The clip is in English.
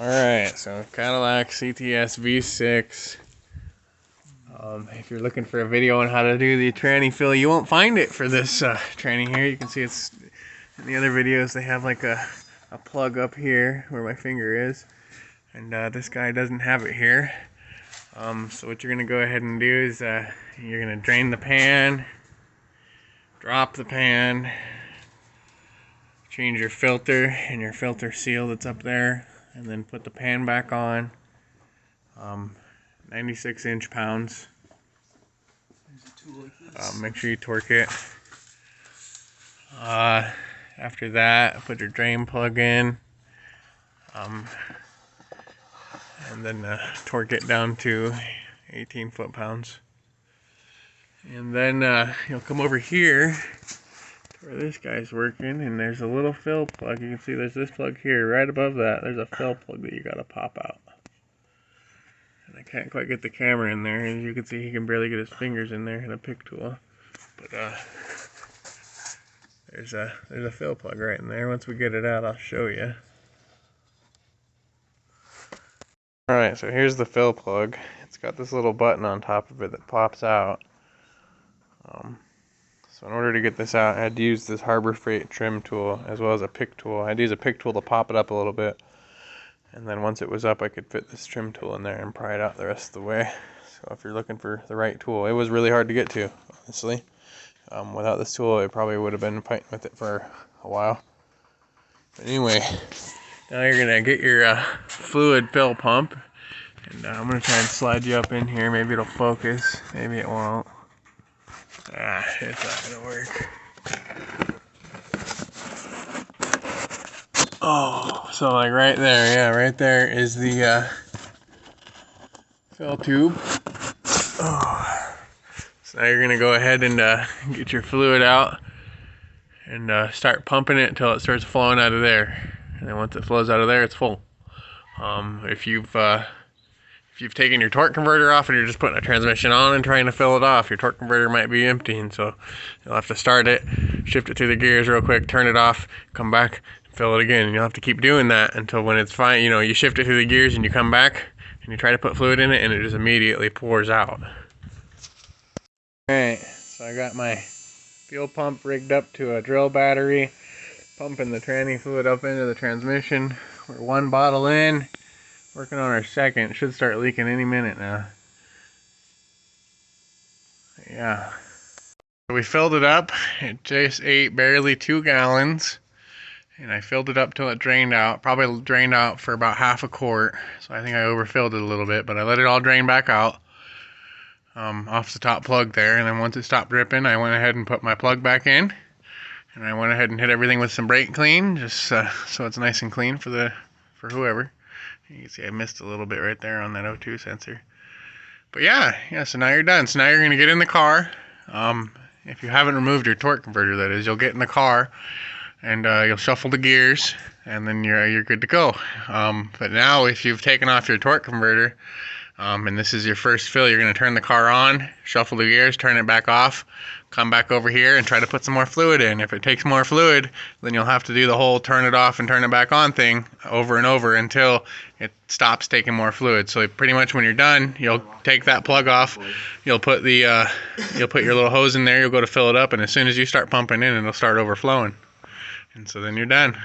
Alright, so Cadillac CTS V6. If you're looking for a video on how to do the tranny fill, you won't find it for this tranny here. You can see it's in the other videos. They have like a plug up here where my finger is, and this guy doesn't have it here. So what you're gonna go ahead and do is you're gonna drain the pan, drop the pan, change your filter and your filter seal that's up there, and then put the pan back on. 96 inch-pounds. Make sure you torque it. After that, put your drain plug in, and then torque it down to 18 foot-pounds. And then you'll come over here to where this guy's working, and there's a little fill plug. You can see there's this plug here. Right above that, there's a fill plug that you gotta pop out. And I can't quite get the camera in there. As you can see, he can barely get his fingers in there in a pick tool. But there's a fill plug right in there. Once we get it out, I'll show you. Alright, so here's the fill plug. It's got this little button on top of it that pops out. So in order to get this out, I had to use this Harbor Freight trim tool as well as a pick tool. I had to use a pick tool to pop it up a little bit. And then once it was up, I could fit this trim tool in there and pry it out the rest of the way. So if you're looking for the right tool, it was really hard to get to, honestly. Without this tool, it probably would have been fighting with it for a while. But anyway, now you're going to get your fluid fill pump. And I'm going to try and slide you up in here. Maybe it'll focus. Maybe it won't. It's not going to work. Oh, so like right there, yeah, right there is the fill tube. Oh. So now you're gonna go ahead and get your fluid out and start pumping it until it starts flowing out of there. And then once it flows out of there, it's full. If you've taken your torque converter off and you're just putting a transmission on and trying to fill it off, your torque converter might be empty, and so you'll have to start it, shift it through the gears real quick, turn it off, come back, fill it again, and you'll have to keep doing that until when it's fine. You know, you shift it through the gears and you come back and you try to put fluid in it and it just immediately pours out. Alright, so I got my fuel pump rigged up to a drill battery, pumping the tranny fluid up into the transmission. We're one bottle in, working on our second. It should start leaking any minute now. Yeah. So we filled it up. It just ate barely 2 gallons. And I filled it up till it drained out. Probably drained out for about half a quart. So I think I overfilled it a little bit, but I let it all drain back out off the top plug there. And then once it stopped dripping, I went ahead and put my plug back in. And I went ahead and hit everything with some brake clean, just so it's nice and clean for whoever. You can see I missed a little bit right there on that O2 sensor. But yeah, so now you're done. So now you're gonna get in the car. If you haven't removed your torque converter, that is, you'll get in the car and you'll shuffle the gears, and then you're good to go. But now, if you've taken off your torque converter, and this is your first fill, you're going to turn the car on, shuffle the gears, turn it back off, come back over here and try to put some more fluid in. If it takes more fluid, then you'll have to do the whole turn it off and turn it back on thing over and over until it stops taking more fluid. So pretty much when you're done, you'll take that plug off, you'll put your little hose in there, you'll go to fill it up, and as soon as you start pumping in, it'll start overflowing. And so then you're done.